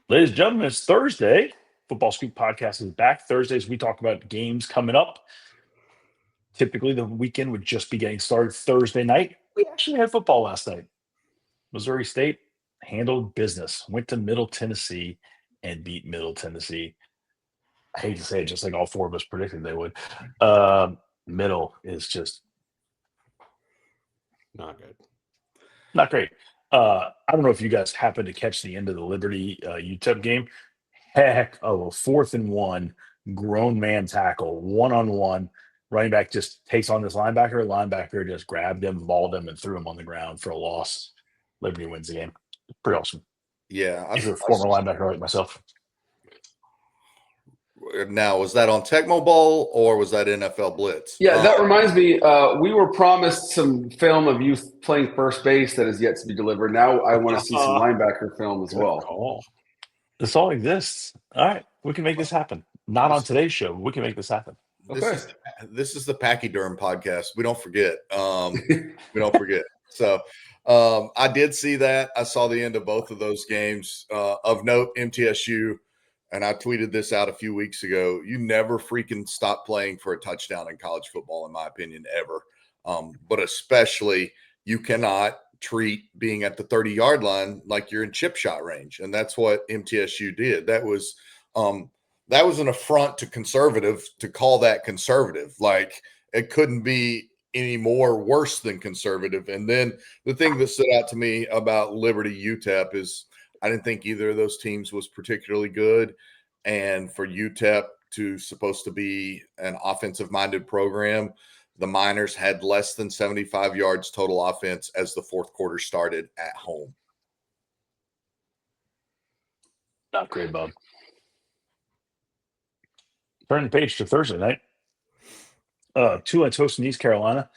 Ladies and gentlemen, it's Thursday. Football Scoop Podcast is back. Thursdays, we talk about games coming up. Typically, the weekend would just be getting started Thursday night. We actually had football last night. Missouri State handled business, went to Middle Tennessee and beat Middle Tennessee. I hate to say it, just like all four of us predicted they would. Middle is just Not good. not great. I don't know if you guys happened to catch the end of the Liberty UTEP game. Heck of a 4th and 1 grown man tackle, one-on-one. Running back just takes on this linebacker. Linebacker just grabbed him, mauled him, and threw him on the ground for a loss. Liberty wins the game. Pretty awesome. Yeah. As a former linebacker like myself. Now, was that on Tecmo Bowl or was that NFL Blitz? Yeah, that reminds me. We were promised some film of you playing first base that is yet to be delivered. Now I want to see some linebacker film as well. Call. This all exists. All right, we can make this happen. Not on today's show, but we can make this happen. This is the Pachyderm podcast. We don't forget. We don't forget. So I did see that. I saw the end of both of those games. Of note, MTSU, and I tweeted this out a few weeks ago, you never freaking stop playing for a touchdown in college football, in my opinion, ever. But especially you cannot treat being at the 30-yard line like you're in chip shot range. And that's what MTSU did. That was an affront to conservative to call that conservative. Like it couldn't be any more worse than conservative. And then the thing that stood out to me about Liberty UTEP is I didn't think either of those teams was particularly good. And for UTEP to supposed to be an offensive-minded program, the Miners had less than 75 yards total offense as the fourth quarter started at home. Not great, Bob. Turn the page to Thursday night. Tulane's hosting East Carolina.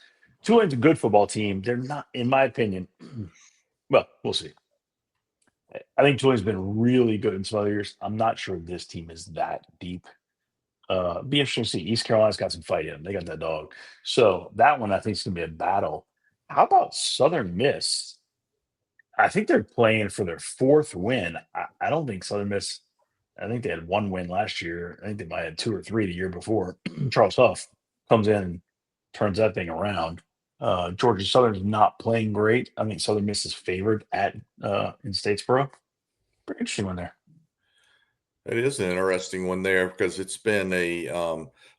Tulane's a good football team. They're not, in my opinion. Well, we'll see. I think Tulane's been really good in some other years. I'm not sure this team is that deep. Be interesting to see. East Carolina's got some fight in them. They got that dog. So that one I think is going to be a battle. How about Southern Miss? I think they're playing for their 4th win. I don't think Southern Miss. I think they had 1 win last year. I think they might have 2 or 3 the year before. Charles Huff comes in and turns that thing around. Georgia Southern's not playing great. I think Southern Miss is favored in Statesboro. Pretty interesting one there. It is an interesting one there because it's been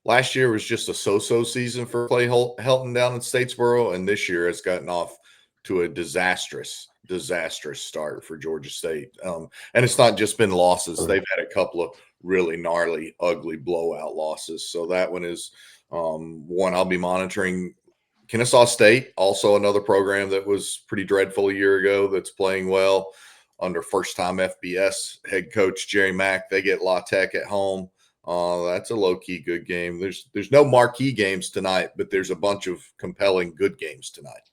last year was just a so-so season for Clay Helton down in Statesboro, and this year has gotten off to a disastrous start for Georgia State. And it's not just been losses. They've had a couple of really gnarly, ugly blowout losses. So that one is one I'll be monitoring. Kennesaw State, also another program that was pretty dreadful a year ago that's playing well under first-time FBS head coach Jerry Mack. They get La Tech at home. That's a low-key good game. There's no marquee games tonight, but there's a bunch of compelling good games tonight.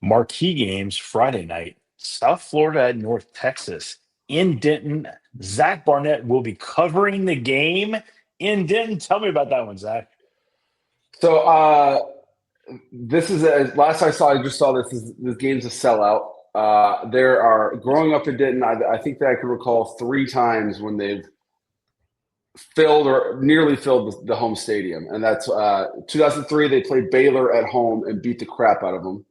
Marquee games Friday night. South Florida at North Texas in Denton. Zach Barnett will be covering the game in Denton. Tell me about that one, Zach. So this is last I just saw this game's a sellout. There are growing up in Denton. I think that I can recall 3 times when they've filled or nearly filled the home stadium, and that's 2003. They played Baylor at home and beat the crap out of them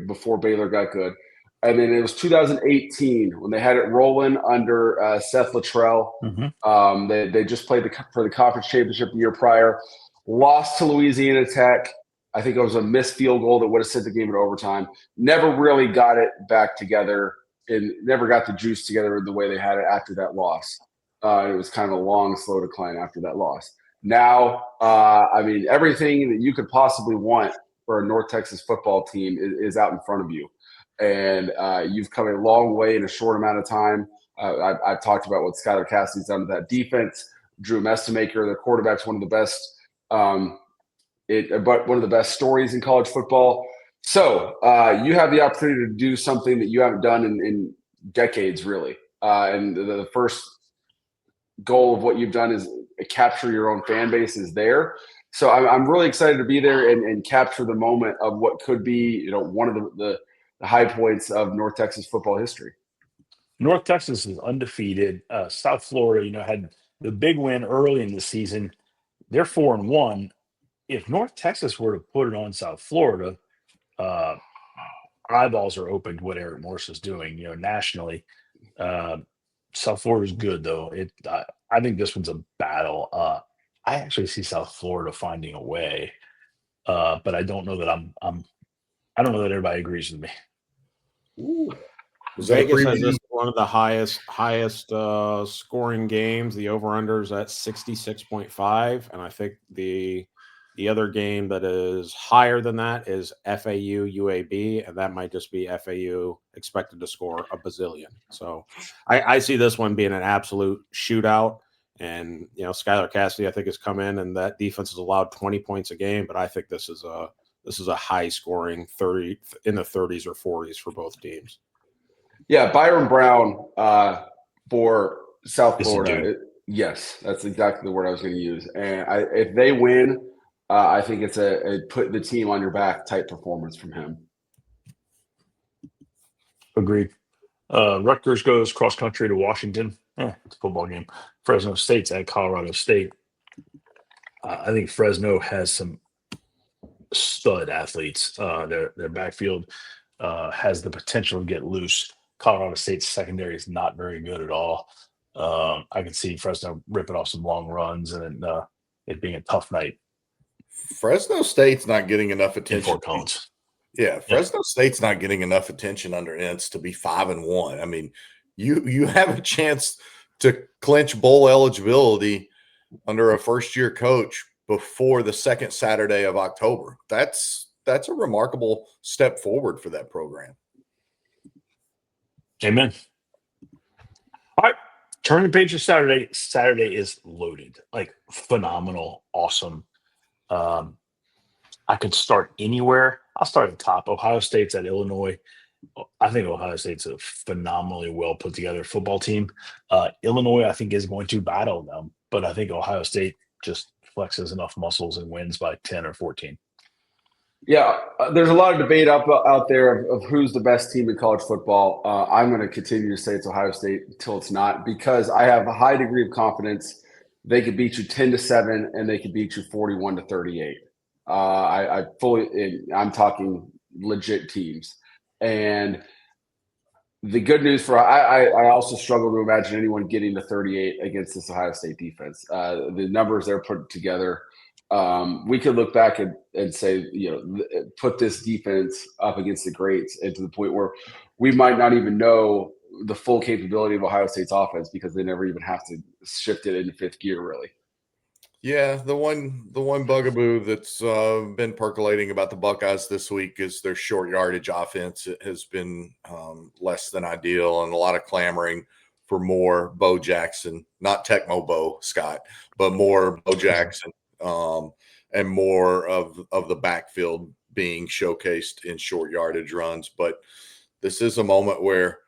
before Baylor got good, and then it was 2018 when they had it rolling under Seth Luttrell. Mm-hmm. They just played for the conference championship the year prior, lost to Louisiana Tech. I think it was a missed field goal that would have sent the game in overtime. Never really got it back together and never got the juice together the way they had it after that loss. It was kind of a long, slow decline after that loss. Now, everything that you could possibly want for a North Texas football team is out in front of you. And you've come a long way in a short amount of time. I've talked about what Skylar Cassidy's done to that defense. Drew Mestamaker, their quarterback's one of the best but one of the best stories in college football. So you have the opportunity to do something that you haven't done in decades, really. And the first goal of what you've done is capture your own fan base is there. So I'm really excited to be there and capture the moment of what could be, one of the high points of North Texas football history. North Texas is undefeated. South Florida, had the big win early in the season. They're 4-1. If North Texas were to put it on South Florida, uh, eyeballs are open to what Eric Morse is doing, nationally. Uh, South Florida's good though. I think this one's a battle. I actually see South Florida finding a way, but I don't know that I don't know that everybody agrees with me. Ooh. Was that Vegas a has preview? this one of the highest scoring games. The over/under is at 66.5, and I think the other game that is higher than that is FAU UAB, and that might just be FAU expected to score a bazillion. So I see this one being an absolute shootout. And Skylar Cassidy, I think, has come in, and that defense has allowed 20 points a game. But I think this is a high scoring 30 in the 30s or 40s for both teams. Yeah, Byron Brown for South Is a Florida. Yes, that's exactly the word I was going to use. And if they win, I think it's a put the team on your back type performance from him. Agreed. Rutgers goes cross country to Washington. It's a football game. Fresno State's at Colorado State. I think Fresno has some stud athletes. Their backfield has the potential to get loose. Colorado State's secondary is not very good at all. I can see Fresno ripping off some long runs and it being a tough night Fresno State's not getting enough in attention. Fort Collins. Yeah, Fresno State's not getting enough attention under Ince to be 5-1. I mean, you have a chance to clinch bowl eligibility under a first-year coach before the second Saturday of October. That's a remarkable step forward for that program. Amen. All right, turn the page to Saturday. Saturday is loaded, like phenomenal, awesome. I could start anywhere. I'll start at the top. Ohio State's at Illinois. I think Ohio State's a phenomenally well put together football team. Illinois, I think, is going to battle them, but I think Ohio State just flexes enough muscles and wins by 10 or 14. Yeah, there's a lot of debate out there of who's the best team in college football. I'm going to continue to say it's Ohio State until it's not, because I have a high degree of confidence they could beat you 10-7 and they could beat you 41-38. I'm talking legit teams. And the good news for I also struggle to imagine anyone getting to 38 against this Ohio State defense. The numbers they're put together, we could look back and say, put this defense up against the greats, and to the point where we might not even know the full capability of Ohio State's offense because they never even have to shift it into fifth gear, really. Yeah, the one bugaboo that's been percolating about the Buckeyes this week is their short yardage offense. It has been less than ideal, and a lot of clamoring for more Bo Jackson, not Tecmo Bo Scott, but more Bo Jackson, and more of the backfield being showcased in short yardage runs. But this is a moment where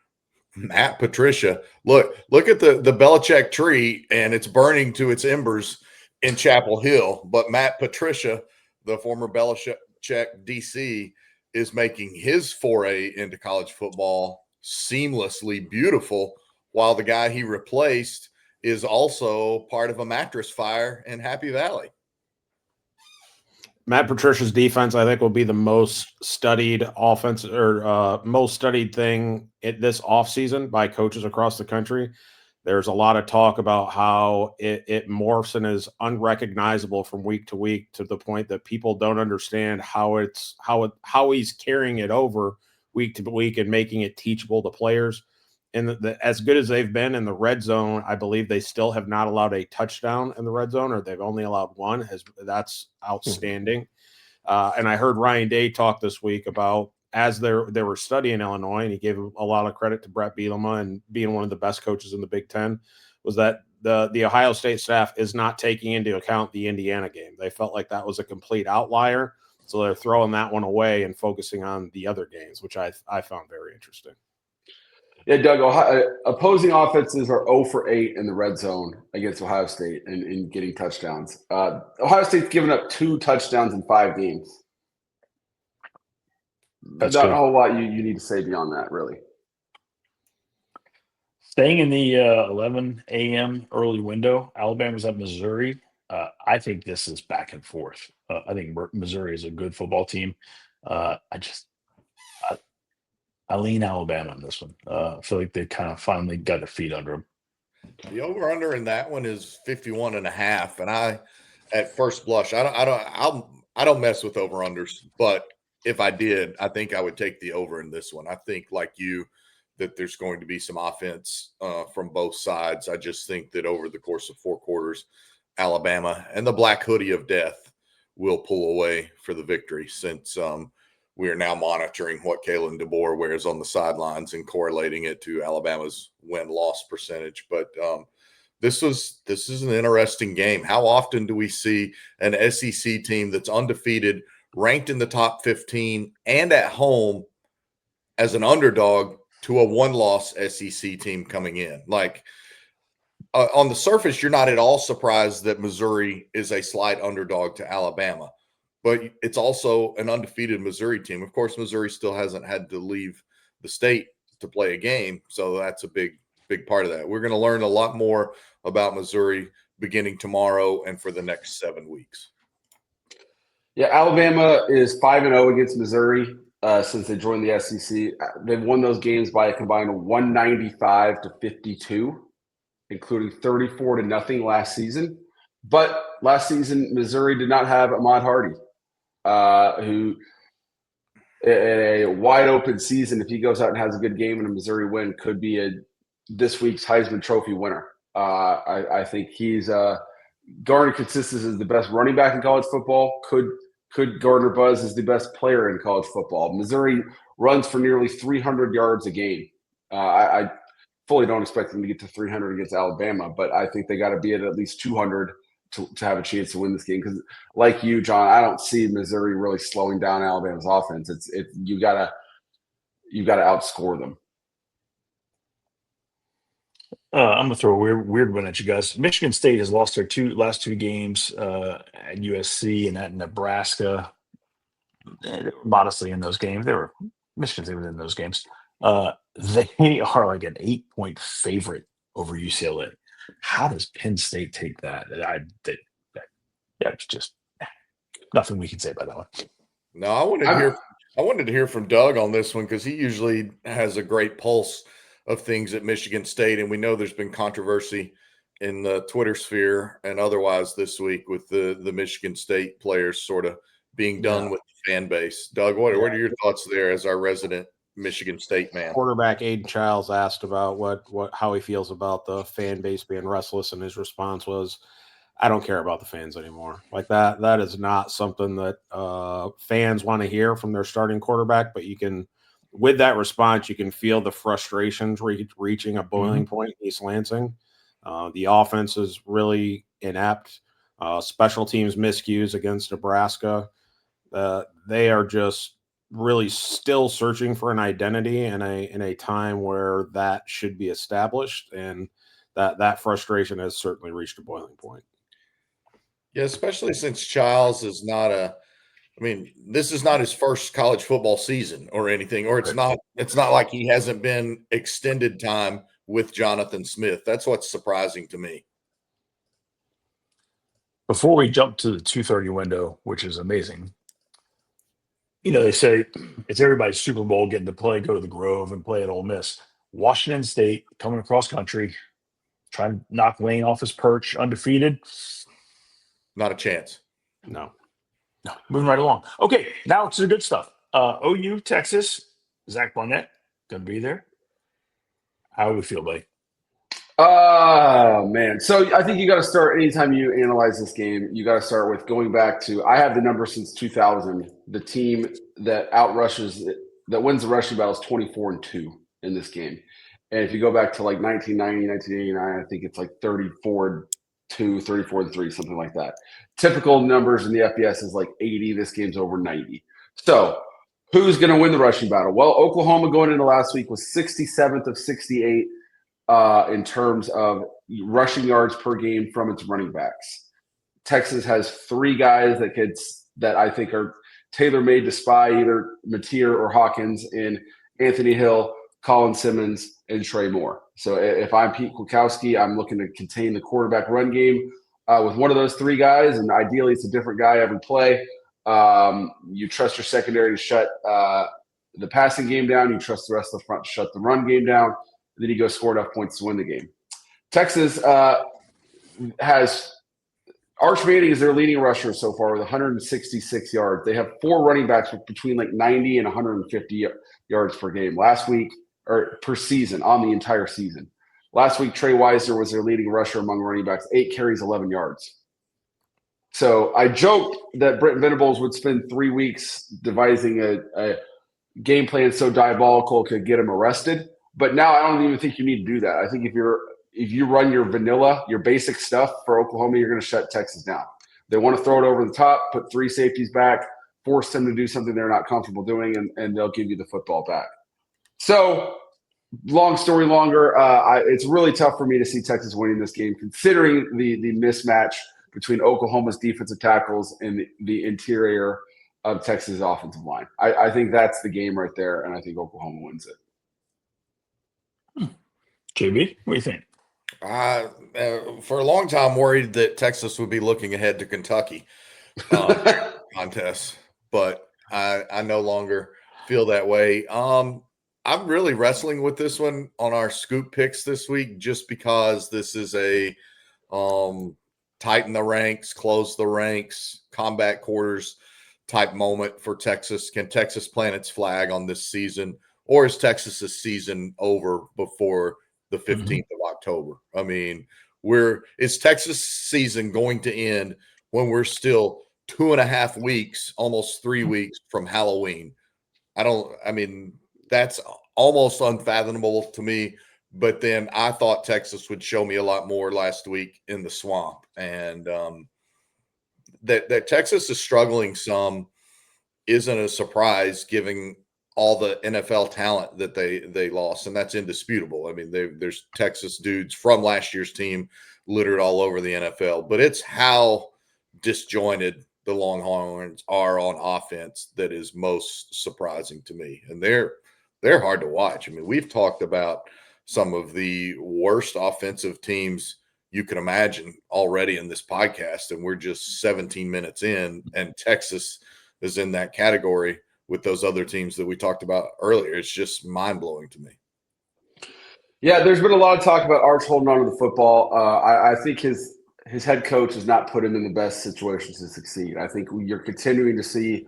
Matt Patricia, look at the Belichick tree, and it's burning to its embers in Chapel Hill, but Matt Patricia, the former Belichick DC, is making his foray into college football seamlessly beautiful, while the guy he replaced is also part of a mattress fire in Happy Valley. Matt Patricia's defense, I think, will be the most studied offense or most studied thing this offseason by coaches across the country. There's a lot of talk about how it morphs and is unrecognizable from week to week, to the point that people don't understand how he's carrying it over week to week and making it teachable to players. And as good as they've been in the red zone, I believe they still have not allowed a touchdown in the red zone, or they've only allowed one. That's outstanding. And I heard Ryan Day talk this week about, as they were studying Illinois, and he gave a lot of credit to Brett Bielema and being one of the best coaches in the Big Ten, was that the Ohio State staff is not taking into account the Indiana game. They felt like that was a complete outlier, so they're throwing that one away and focusing on the other games, which I found very interesting. Yeah, Doug, opposing offenses are 0 for 8 in the red zone against Ohio State in getting touchdowns. Ohio State's given up 2 touchdowns in 5 games. That's not good. a whole lot you need to say beyond that, really. Staying in the 11 a.m. early window, Alabama's at Missouri. I think this is back and forth. I think Missouri is a good football team. I lean Alabama on this one. I feel like they kind of finally got their feet under them. The over under in that one is 51.5. And I, at first blush, I don't mess with over unders, but if I did, I think I would take the over in this one. I think, like you, that there's going to be some offense from both sides. I just think that over the course of 4 quarters, Alabama and the black hoodie of death will pull away for the victory, since we are now monitoring what Kalen DeBoer wears on the sidelines and correlating it to Alabama's win-loss percentage. But this is an interesting game. How often do we see an SEC team that's undefeated, ranked in the top 15, and at home as an underdog to a one-loss SEC team coming in? Like, on the surface, you're not at all surprised that Missouri is a slight underdog to Alabama, but it's also an undefeated Missouri team. Of course, Missouri still hasn't had to leave the state to play a game, so that's a big part of that. We're going to learn a lot more about Missouri beginning tomorrow and for the next 7 weeks. Yeah, Alabama is 5-0 against Missouri since they joined the SEC. They've won those games by a combined 195-52, including 34-0 last season. But last season, Missouri did not have Ahmad Hardy, who in a wide open season, if he goes out and has a good game and a Missouri win, could be this week's Heisman Trophy winner. I think he's Gardner consistency as the best running back in college football. Could Gardner Buzz as the best player in college football? Missouri runs for nearly 300 yards a game. I fully don't expect them to get to 300 against Alabama, but I think they got to be at least 200 to have a chance to win this game. Because, like you, John, I don't see Missouri really slowing down Alabama's offense. You gotta outscore them. I'm gonna throw a weird one at you guys. Michigan State has lost their last two games at USC and at Nebraska. They were modestly in those games. Michigan State was in those games. They are like an 8-point favorite over UCLA. How does Penn State take that? It's just nothing we can say about that one. No, I wanted to hear from Doug on this one, because he usually has a great pulse of things at Michigan State, and we know there's been controversy in the Twitter sphere and otherwise this week with the Michigan State players sort of being done with the fan base. Doug, what are your thoughts there as our resident Michigan State man? Quarterback Aiden Childs asked about how he feels about the fan base being restless, and his response was, I don't care about the fans anymore. Like that is not something that fans want to hear from their starting quarterback, but with that response, you can feel the frustrations reaching a boiling point in East Lansing. The offense is really inept. Special teams miscues against Nebraska. They are just really still searching for an identity in a time where that should be established, and that frustration has certainly reached a boiling point. Yeah, especially since Childs is this is not his first college football season or anything, or it's not like he hasn't been extended time with Jonathan Smith. That's what's surprising to me. Before we jump to the 2:30 window, which is amazing, they say it's everybody's Super Bowl getting to go to the Grove and play at Ole Miss. Washington State coming across country, trying to knock Lane off his perch, undefeated. Not a chance. No, moving right along. Okay, now it's the good stuff. OU, Texas, Zach Barnett going to be there. How do we feel, buddy? Oh, man. So I think you got to start, anytime you analyze this game, you got to start with going back to, I have the number since 2000. The team that wins the rushing battle is 24-2 in this game. And if you go back to like 1990, 1989, I think it's like 34-2, 34-3, something like that. Typical numbers in the FBS is like 80. This game's over 90. So who's going to win the rushing battle? Well, Oklahoma going into last week was 67th of 68 in terms of rushing yards per game from its running backs. Texas has 3 guys that I think are tailor-made to spy either Mateer or Hawkins in Anthony Hill, Colin Simmons, and Trey Moore. So if I'm Pete Kwiatkowski, I'm looking to contain the quarterback run game with one of those three guys, and ideally it's a different guy every play. You trust your secondary to shut the passing game down. You trust the rest of the front to shut the run game down. And then you go score enough points to win the game. Texas has Arch Manning is their leading rusher so far with 166 yards. They have 4 running backs with between like 90 and 150 yards per game last week, or per season, on the entire season. Last week, Trey Weiser was their leading rusher among running backs, 8 carries, 11 yards. So I joked that Brent Venables would spend 3 weeks devising a game plan so diabolical it could get him arrested. But now I don't even think you need to do that. I think if you run your vanilla, your basic stuff for Oklahoma, you're going to shut Texas down. They want to throw it over the top, put 3 safeties back, force them to do something they're not comfortable doing, and they'll give you the football back. So, long story longer, it's really tough for me to see Texas winning this game, considering the mismatch between Oklahoma's defensive tackles and the interior of Texas' offensive line. I think that's the game right there, and I think Oklahoma wins it. JB, what do you think? For a long time, worried that Texas would be looking ahead to Kentucky contest, but I no longer feel that way. I'm really wrestling with this one on our scoop picks this week, just because this is a tighten the ranks, close the ranks, combat quarters type moment for Texas. Can Texas plant its flag on this season, or is Texas's season over before the 15th of October? I mean, is Texas season going to end when we're still 2.5 weeks, almost 3 weeks from Halloween? That's almost unfathomable to me. But then I thought Texas would show me a lot more last week in the swamp. And that Texas is struggling some isn't a surprise, given all the NFL talent that they lost, and that's indisputable. I mean, there's Texas dudes from last year's team littered all over the NFL, but it's how disjointed the Longhorns are on offense that is most surprising to me. And they're hard to watch. I mean, we've talked about some of the worst offensive teams you can imagine already in this podcast, and we're just 17 minutes in, and Texas is in that category with those other teams that we talked about earlier. It's just mind-blowing to me. Yeah, there's been a lot of talk about Arch holding on to the football. I think his head coach has not put him in the best situations to succeed. I think you're continuing to see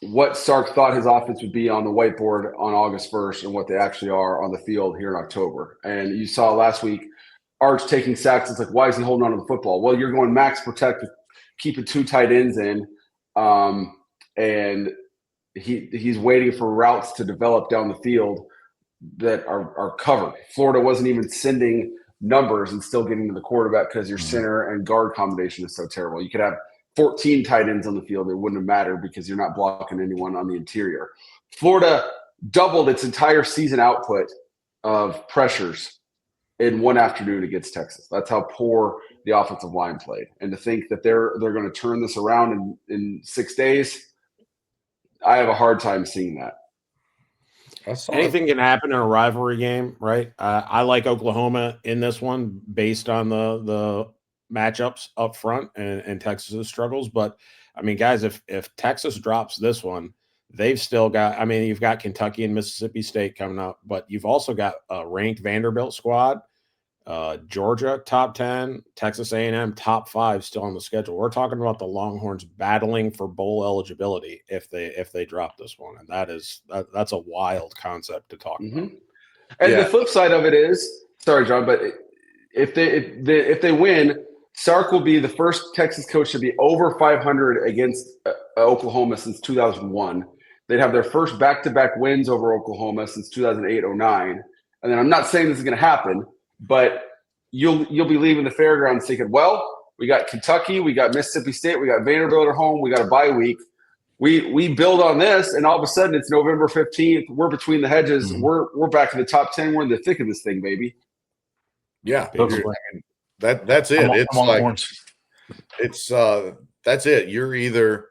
what Sark thought his offense would be on the whiteboard on August 1st and what they actually are on the field here in October. And you saw last week Arch taking sacks. It's like, why is he holding on to the football? Well, you're going max protect, keeping 2 tight ends in. And he's waiting for routes to develop down the field that are covered. Florida wasn't even sending numbers and still getting to the quarterback because your center and guard combination is so terrible. You could have 14 tight ends on the field. It wouldn't have mattered because you're not blocking anyone on the interior. Florida doubled its entire season output of pressures in one afternoon against Texas. That's how poor the offensive line played. And to think that they're going to turn this around in 6 days, I have a hard time seeing that. Anything can happen in a rivalry game, right? I like Oklahoma in this one based on the matchups up front and Texas's struggles. But, I mean, guys, if Texas drops this one, they've still got – I mean, you've got Kentucky and Mississippi State coming up, but you've also got a ranked Vanderbilt squad, Georgia top 10, Texas A&M top 5 still on the schedule. We're talking about the Longhorns battling for bowl eligibility if they drop this one, and that's a wild concept to talk about. And the flip side of it is, sorry, John, but if they win, Sark will be the first Texas coach to be over 500 against Oklahoma since 2001. They'd have their first back-to-back wins over Oklahoma since 2008-09. And then I'm not saying this is going to happen, but you'll be leaving the fairgrounds thinking, well, we got Kentucky, we got Mississippi State, we got Vanderbilt at home, we got a bye week. We build on this, and all of a sudden it's November 15th. We're between the hedges. We're back in the top 10. We're in the thick of this thing, baby. Yeah, that's it. It's like it's that's it. You're either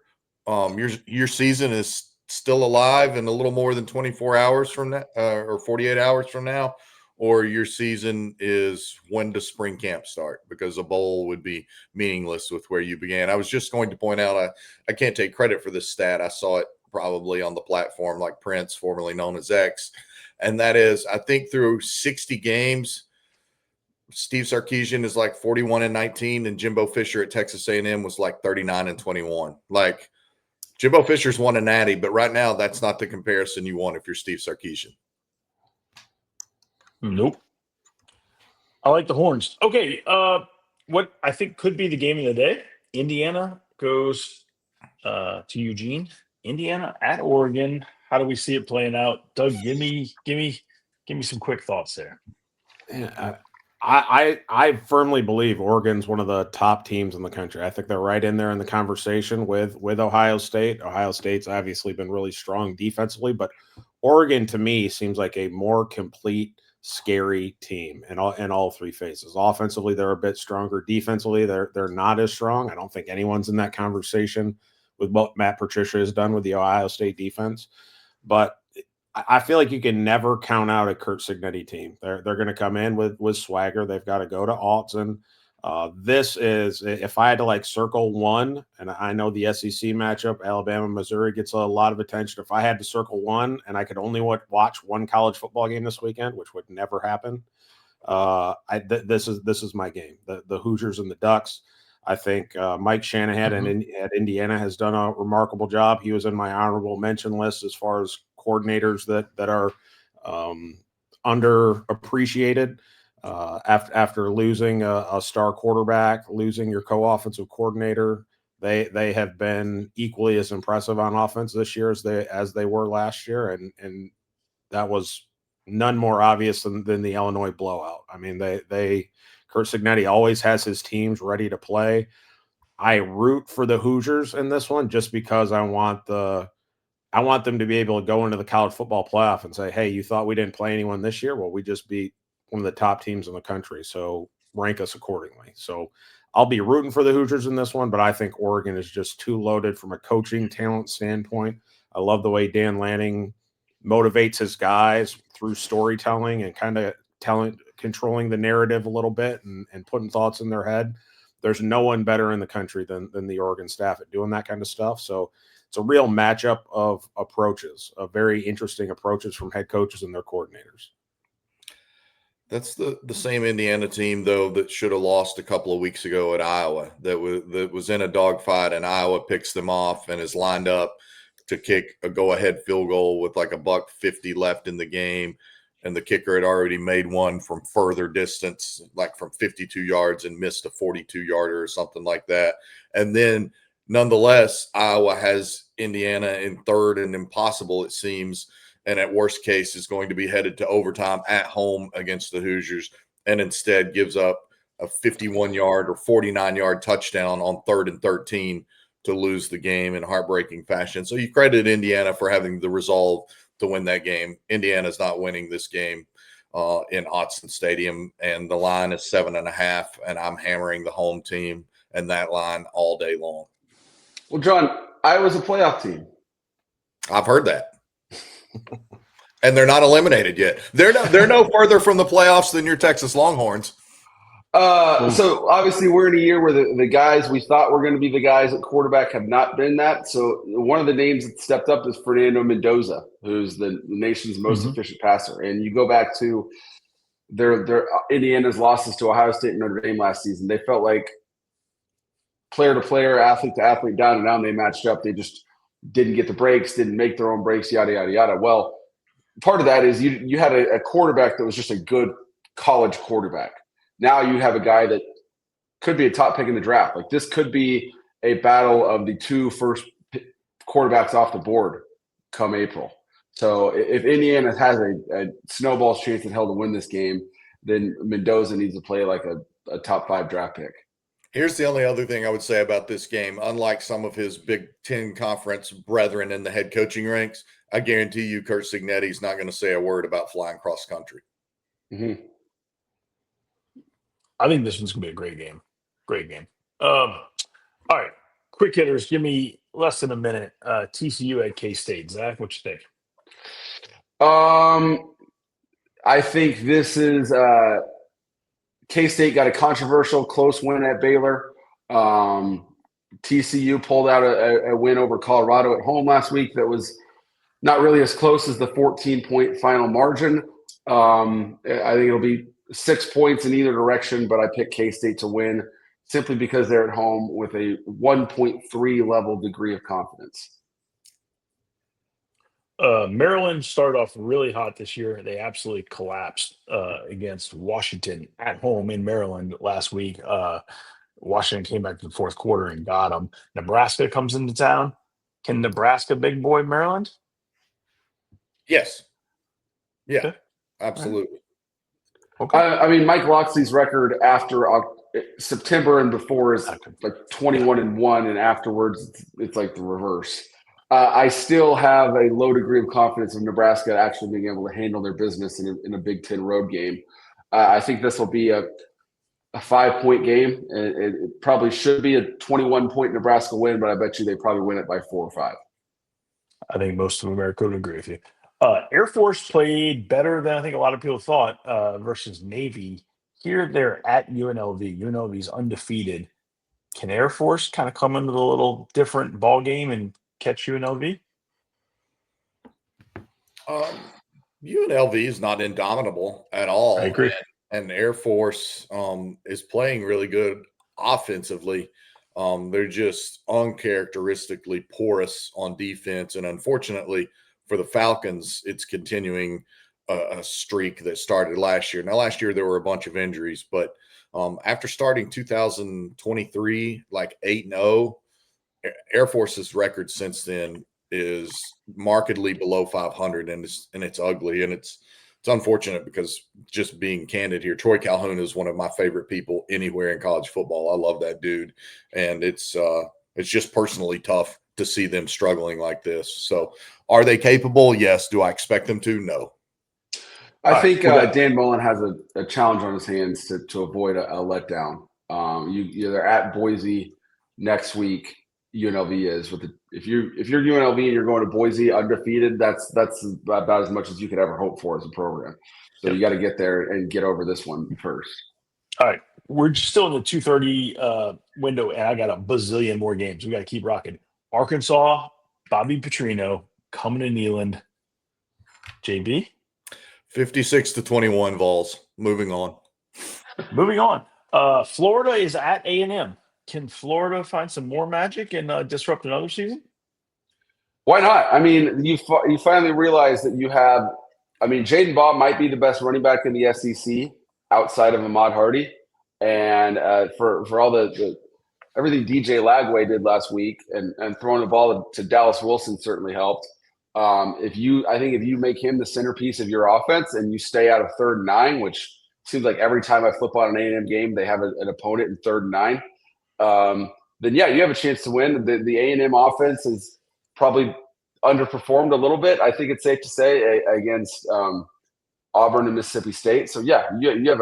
your season is still alive in a little more than 24 hours from now, or 48 hours from now, or your season is when does spring camp start? Because a bowl would be meaningless with where you began. I was just going to point out, I can't take credit for this stat. I saw it probably on the platform like Prince, formerly known as X. And that is, I think through 60 games, Steve Sarkisian is like 41-19, and Jimbo Fisher at Texas A&M was like 39-21. Like, Jimbo Fisher's won a natty, but right now that's not the comparison you want if you're Steve Sarkisian. Nope. I like the Horns. Okay, what I think could be the game of the day. Indiana goes to Eugene. Indiana at Oregon. How do we see it playing out? Doug, give me some quick thoughts there. Yeah, I firmly believe Oregon's one of the top teams in the country. I think they're right in there in the conversation with Ohio State. Ohio State's obviously been really strong defensively, but Oregon to me seems like a more complete, scary team in all three phases. Offensively, they're a bit stronger. Defensively, they're not as strong. I don't think anyone's in that conversation with what Matt Patricia has done with the Ohio State defense, but I feel like you can never count out a Kurt Cignetti team. They're going to come in with swagger. They've got to go to Autzen. This is, if I had to like circle one, and I know the SEC matchup, Alabama, Missouri gets a lot of attention. If I had to circle one and I could only watch one college football game this weekend, which would never happen, this is my game. The Hoosiers and the Ducks. I think Mike Shanahan at Indiana has done a remarkable job. He was in my honorable mention list as far as coordinators that are underappreciated after losing a star quarterback, losing your co-offensive coordinator. They have been equally as impressive on offense this year as they were last year, and that was none more obvious than the Illinois blowout. I mean, Kurt Cignetti always has his teams ready to play. I root for the Hoosiers in this one just because I want them to be able to go into the college football playoff and say, hey, you thought we didn't play anyone this year? Well, we just beat one of the top teams in the country, so rank us accordingly. So I'll be rooting for the Hoosiers in this one, but I think Oregon is just too loaded from a coaching talent standpoint. I love the way Dan Lanning motivates his guys through storytelling and kind of controlling the narrative a little bit and putting thoughts in their head. There's no one better in the country than the Oregon staff at doing that kind of stuff. So it's a real matchup of approaches, of very interesting approaches from head coaches and their coordinators. That's the same Indiana team, though, that should have lost a couple of weeks ago at Iowa, that was in a dogfight, and Iowa picks them off and is lined up to kick a go-ahead field goal with like $1:50 left in the game, and the kicker had already made one from further distance, like from 52 yards, and missed a 42-yarder or something like that. And then, nonetheless, Iowa has Indiana in third and impossible, it seems, and at worst case is going to be headed to overtime at home against the Hoosiers, and instead gives up a 51-yard or 49-yard touchdown on 3rd and 13 to lose the game in heartbreaking fashion. So you credit Indiana for having the resolve to win that game. Indiana's not winning this game in Autzen Stadium, and the line is 7.5, and I'm hammering the home team and that line all day long. Well, John, Iowa's a playoff team. I've heard that. And they're not eliminated yet. They're no further from the playoffs than your Texas Longhorns. So obviously we're in a year where the guys we thought were going to be the guys at quarterback have not been that. So one of the names that stepped up is Fernando Mendoza, who's the nation's most efficient passer. And you go back to their Indiana's losses to Ohio State and Notre Dame last season. They felt like player to player, athlete to athlete, down and down they matched up. They just didn't get the breaks, didn't make their own breaks, yada, yada, yada. Well, part of that is you had a quarterback that was just a good college quarterback. Now you have a guy that could be a top pick in the draft. Like, this could be a battle of the two first quarterbacks off the board come April. So if Indiana has a snowball's chance in hell to win this game, then Mendoza needs to play like a top 5 draft pick. Here's the only other thing I would say about this game. Unlike some of his Big Ten conference brethren in the head coaching ranks, I guarantee you Kurt Cignetti's not going to say a word about flying cross country. Mm-hmm. I think this one's going to be a great game. Great game. All right. Quick hitters. Give me less than a minute. TCU at K-State. Zach, what you think? I think this is K-State got a controversial close win at Baylor. TCU pulled out a win over Colorado at home last week that was not really as close as the 14-point final margin. I think it'll be 6 points in either direction, but I pick K-State to win simply because they're at home with a 1.3 level degree of confidence. Maryland started off really hot this year. They absolutely collapsed against Washington at home in Maryland last week. Washington came back to the fourth quarter and got them. Nebraska comes into town. Can Nebraska big boy Maryland? Yes. Yeah, Okay. absolutely. Okay. I mean, Mike Locksley's record after September and before is like 21-1, and afterwards it's like the reverse. I still have a low degree of confidence of Nebraska actually being able to handle their business in a Big Ten road game. I think this will be a 5-point game. It probably should be a 21-point Nebraska win, but I bet you they probably win it by 4 or 5. I think most of America would agree with you. Air Force played better than I think a lot of people thought versus Navy. Here they're at UNLV. UNLV's undefeated. Can Air Force kind of come into the little different ball game and catch UNLV? UNLV is not indomitable at all. I agree. And Air Force is playing really good offensively. They're just uncharacteristically porous on defense. And unfortunately for the Falcons, it's continuing a streak that started last year. Now, last year there were a bunch of injuries, but after starting 2023, like 8-0, Air Force's record since then is markedly below 500, and it's ugly, and it's unfortunate because, just being candid here, Troy Calhoun is one of my favorite people anywhere in college football. I love that dude, and it's just personally tough to see them struggling like this. So, are they capable? Yes. Do I expect them to? No. I think Dan Mullen has a challenge on his hands to avoid a letdown. They're at Boise next week. UNLV is if you're UNLV and you're going to Boise undefeated, that's about as much as you could ever hope for as a program. So you got to get there and get over this one first. All right, we're still in the 2:30 window, and I got a bazillion more games. We got to keep rocking. Arkansas, Bobby Petrino coming to Neyland. JB, 56-21 Vols. Moving on. Florida is at A&M. Can Florida find some more magic and disrupt another season? Why not? I mean, you finally realize that you have – I mean, Jaden Baugh might be the best running back in the SEC outside of Ahmad Hardy. And for all the everything DJ Lagway did last week and throwing the ball to Dallas Wilson certainly helped. If you make him the centerpiece of your offense and you stay out of 3rd and 9, which seems like every time I flip on an A&M game, they have an opponent in 3rd and 9. Then yeah, you have a chance to win. The A&M offense is probably underperformed a little bit. I think it's safe to say against Auburn and Mississippi State. So yeah, you have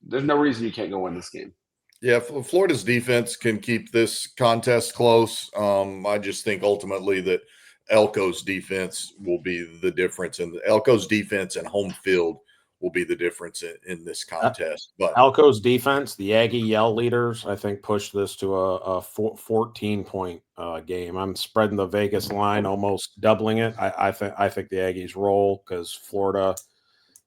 there's no reason you can't go win this game. Yeah, Florida's defense can keep this contest close. I just think ultimately that Elko's defense will be the difference, and Elko's defense and home field will be the difference in this contest. But Elko's defense, the Aggie Yell leaders, I think pushed this to a 14-point game. I'm spreading the Vegas line, almost doubling it. I think the Aggies roll because Florida,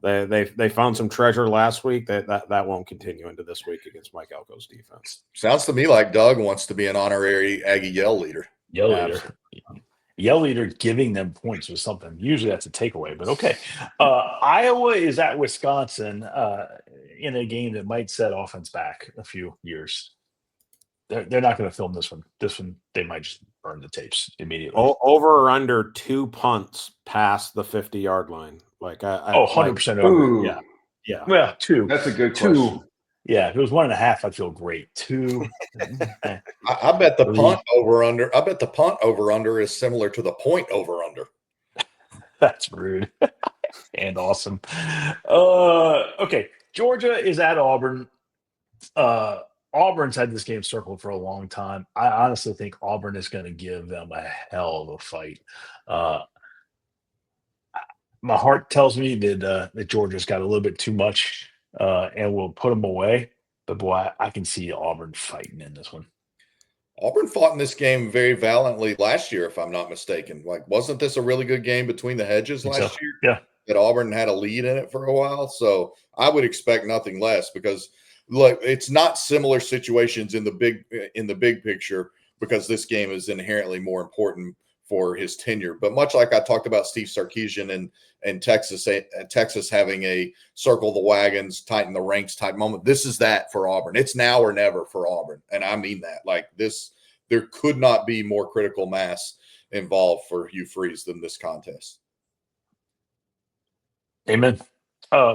they found some treasure last week. That won't continue into this week against Mike Elko's defense. Sounds to me like Doug wants to be an honorary Aggie Yell leader. Yell leader giving them points was something. Usually that's a takeaway, but okay. Iowa is at Wisconsin in a game that might set offense back a few years. They're not going to film this one. This one, they might just burn the tapes immediately. Over or under 2 punts past the 50-yard line. 100% over. Yeah. Well, 2. That's a good question. Yeah, if it was 1.5, I'd feel great. 2. I bet the punt over under. I bet the punt over under is similar to the point over under. That's rude and awesome. Okay, Georgia is at Auburn. Auburn's had this game circled for a long time. I honestly think Auburn is going to give them a hell of a fight. Uh, my heart tells me that Georgia's got a little bit too much and will put them away. But boy, I can see Auburn fighting in this one. Auburn fought in this game very valiantly last year, if I'm not mistaken. Like, wasn't this a really good game between the hedges last year? Yeah. That Auburn had a lead in it for a while. So I would expect nothing less because look, it's not similar situations in the big picture because this game is inherently more important for his tenure. But much like I talked about Steve Sarkisian and Texas having a circle the wagons, tighten the ranks type moment, this is that for Auburn. It's now or never for Auburn. And I mean that. Like this, there could not be more critical mass involved for Hugh Freeze than this contest. Amen.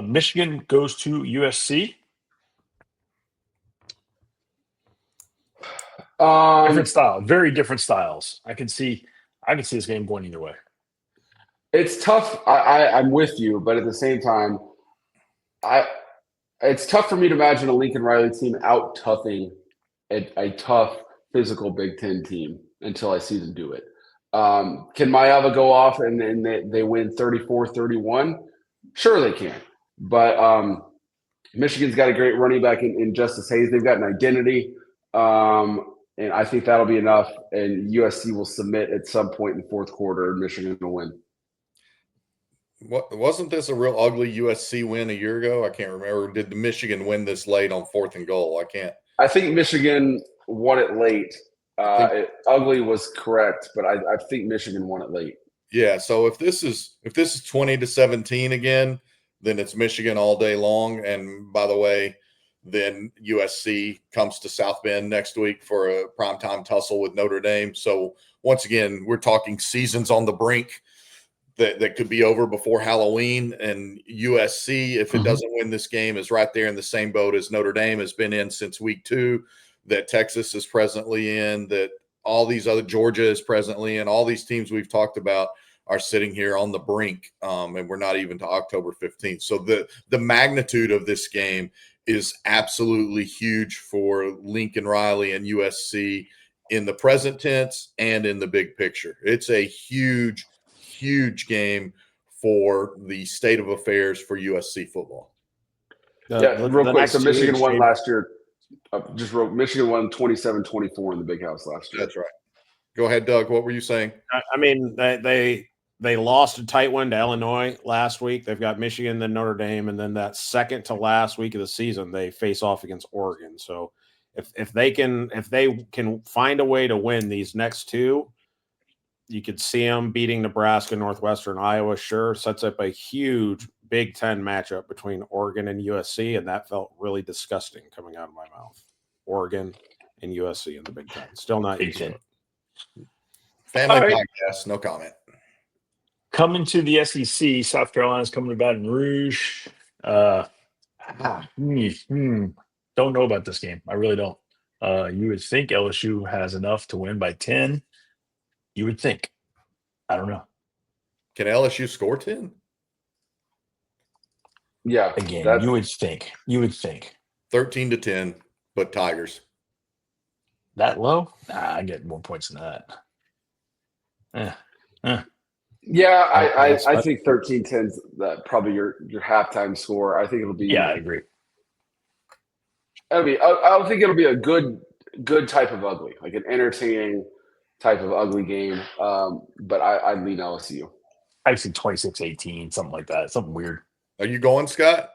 Michigan goes to USC. Different style, very different styles. I can see this game going either way. It's tough. I'm with you, but at the same time, it's tough for me to imagine a Lincoln Riley team out toughing a tough physical Big Ten team until I see them do it. Can Maeva go off and they win 34-31? Sure they can. But Michigan's got a great running back in Justice Hayes. They've got an identity. And I think that'll be enough. And USC will submit at some point in the fourth quarter, and Michigan will win. Wasn't this a real ugly USC win a year ago? I can't remember. Did Michigan win this late on 4th and goal? I think Michigan won it late. Ugly was correct, but I think Michigan won it late. Yeah. So if this is 20-17 again, then it's Michigan all day long. And by the way, then USC comes to South Bend next week for a primetime tussle with Notre Dame. So once again, we're talking seasons on the brink that could be over before Halloween. And USC, if it doesn't win this game, is right there in the same boat as Notre Dame has been in since week 2, that Texas is presently in, that all these other Georgia is presently in. All these teams we've talked about are sitting here on the brink, and we're not even to October 15th. So the magnitude of this game is absolutely huge for Lincoln Riley and USC in the present tense and in the big picture. It's a huge, huge game for the state of affairs for USC football. Real quick. So Michigan won last year. Just wrote Michigan won 27-24 in the Big House last year. That's right. Go ahead, Doug. What were you saying? I mean, they lost a tight one to Illinois last week. They've got Michigan, then Notre Dame, and then that second to last week of the season, they face off against Oregon. So if they can find a way to win these next two, you could see them beating Nebraska, Northwestern, Iowa. Sure, sets up a huge Big Ten matchup between Oregon and USC, and that felt really disgusting coming out of my mouth. Oregon and USC in the Big Ten. Still not used to it. Family podcast, no comment. Coming to the SEC, South Carolina's coming to Baton Rouge. Don't know about this game. I really don't. You would think LSU has enough to win by 10. You would think. I don't know. Can LSU score 10? Yeah. Again, you would think. 13-10, but Tigers. That low? Nah, I get more points than that. Yeah, I think 13-10 is probably your halftime score. I think it'll be. Yeah, I agree. I think it'll be a good type of ugly, like an entertaining type of ugly game. But I lean LSU. I see 26-18, something like that. Something weird. Are you going, Scott?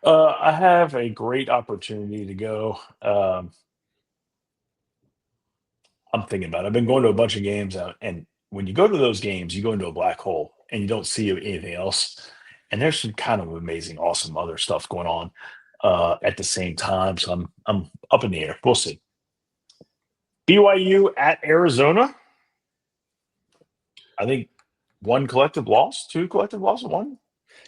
I have a great opportunity to go. I'm thinking about it. I've been going to a bunch of games out, and when you go to those games, you go into a black hole and you don't see anything else. And there's some kind of amazing, awesome other stuff going on at the same time. So I'm up in the air. We'll see. BYU at Arizona. I think one collective loss, two collective losses, one.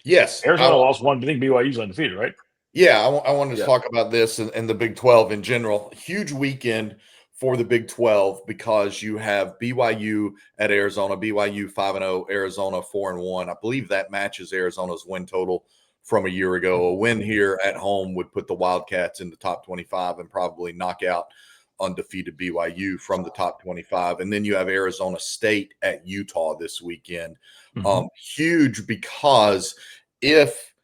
Yes. Arizona lost one. I think BYU's undefeated, right? Yeah, I wanted to talk about this and the Big 12 in general. Huge weekend for the Big 12 because you have BYU at Arizona, BYU 5-0, Arizona 4-1. I believe that matches Arizona's win total from a year ago. A win here at home would put the Wildcats in the top 25 and probably knock out undefeated BYU from the top 25. And then you have Arizona State at Utah this weekend. Huge, because if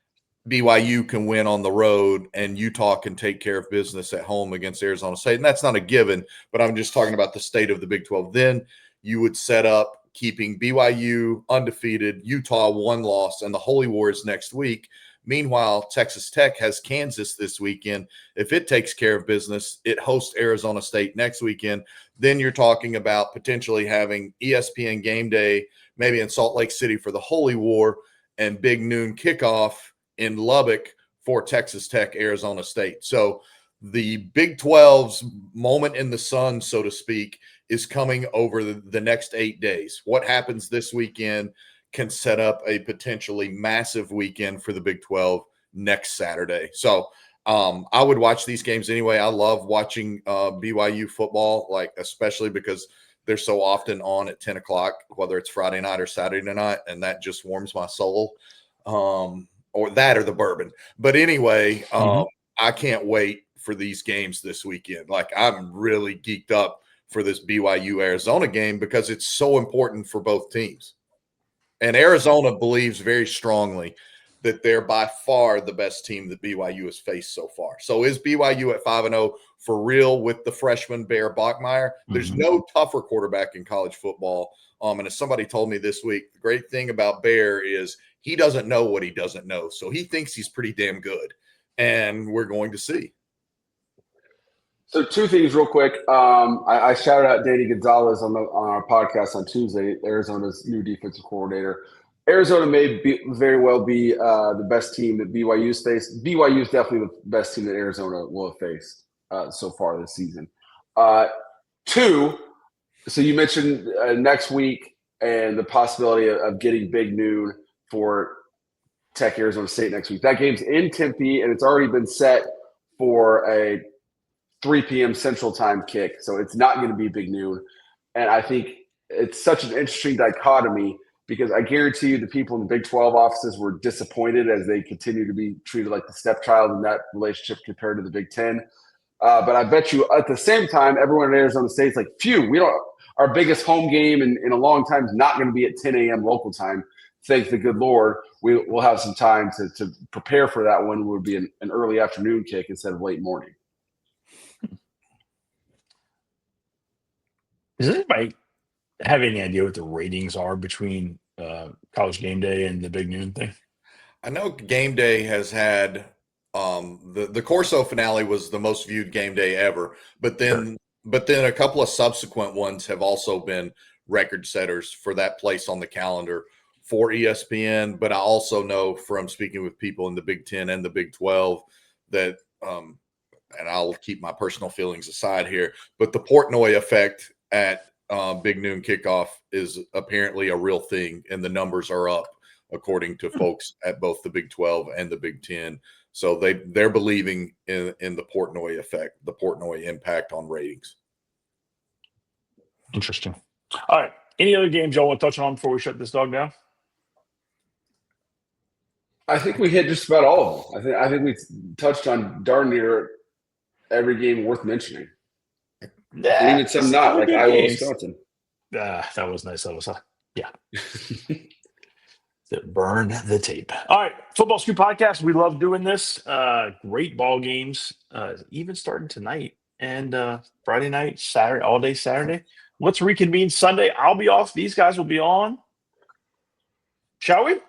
BYU can win on the road and Utah can take care of business at home against Arizona State, and that's not a given, but I'm just talking about the state of the Big 12, then you would set up keeping BYU undefeated, Utah 1 loss, and the Holy Wars next week. Meanwhile, Texas Tech has Kansas this weekend. If it takes care of business, it hosts Arizona State next weekend. Then you're talking about potentially having ESPN game day, maybe in Salt Lake City for the Holy War, and big noon kickoff in Lubbock for Texas Tech, Arizona State. So the Big 12's moment in the sun, so to speak, is coming over the next 8 days. What happens this weekend can set up a potentially massive weekend for the Big 12 next Saturday. So I would watch these games anyway. I love watching BYU football, like especially because they're so often on at 10 o'clock, whether it's Friday night or Saturday night, and that just warms my soul. Or that or the bourbon. But anyway, I can't wait for these games this weekend. Like, I'm really geeked up for this BYU Arizona game because it's so important for both teams. And Arizona believes very strongly that they're by far the best team that BYU has faced so far. So is BYU at 5-0 for real with the freshman Bear Bachmeier? There's no tougher quarterback in college football. And as somebody told me this week, the great thing about Bear is he doesn't know what he doesn't know. So he thinks he's pretty damn good. And we're going to see. So 2 things real quick. I shouted out Danny Gonzalez on our podcast on Tuesday, Arizona's new defensive coordinator. Arizona may very well be the best team that BYU's faced. BYU is definitely the best team that Arizona will have faced so far this season. 2, so you mentioned next week and the possibility of getting big noon for Tech Arizona State next week. That game's in Tempe, and it's already been set for a 3 p.m. Central Time kick, so it's not going to be big noon. And I think it's such an interesting dichotomy because I guarantee you the people in the Big 12 offices were disappointed as they continue to be treated like the stepchild in that relationship compared to the Big 10. But I bet you at the same time, everyone in Arizona State is like, phew, our biggest home game in a long time is not going to be at 10 a.m. local time. Thank the good Lord, we'll have some time to prepare for that one. It would be an early afternoon kick instead of late morning. Does anybody have any idea what the ratings are between College Game Day and the Big Noon thing? I know Game Day has had the Corso finale was the most viewed game day ever, but then a couple of subsequent ones have also been record setters for that place on the calendar for ESPN. But I also know from speaking with people in the Big 10 and the Big 12 that and I'll keep my personal feelings aside here, but the Portnoy effect at Big Noon kickoff is apparently a real thing, and the numbers are up according to folks at both the Big 12 and the Big 10. So they're believing in the Portnoy effect, the Portnoy impact on ratings. Interesting. All right. Any other games y'all want to touch on before we shut this dog down? I think we hit just about all of them. I think we touched on darn near every game worth mentioning. And even some not, like Iowa, Wisconsin. That was nice of us. Yeah. Burn the tape. All right. Football Scoop Podcast. We love doing this. Great ball games, even starting tonight and Friday night, Saturday, all day Saturday. Let's reconvene Sunday. I'll be off. These guys will be on. Shall we?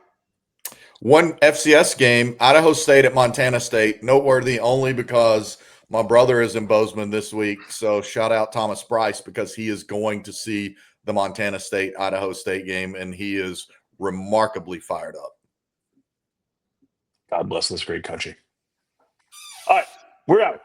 One FCS game, Idaho State at Montana State. Noteworthy only because my brother is in Bozeman this week. So shout out Thomas Bryce because he is going to see the Montana State Idaho State game, and he is remarkably fired up. God bless this great country. All right, we're out.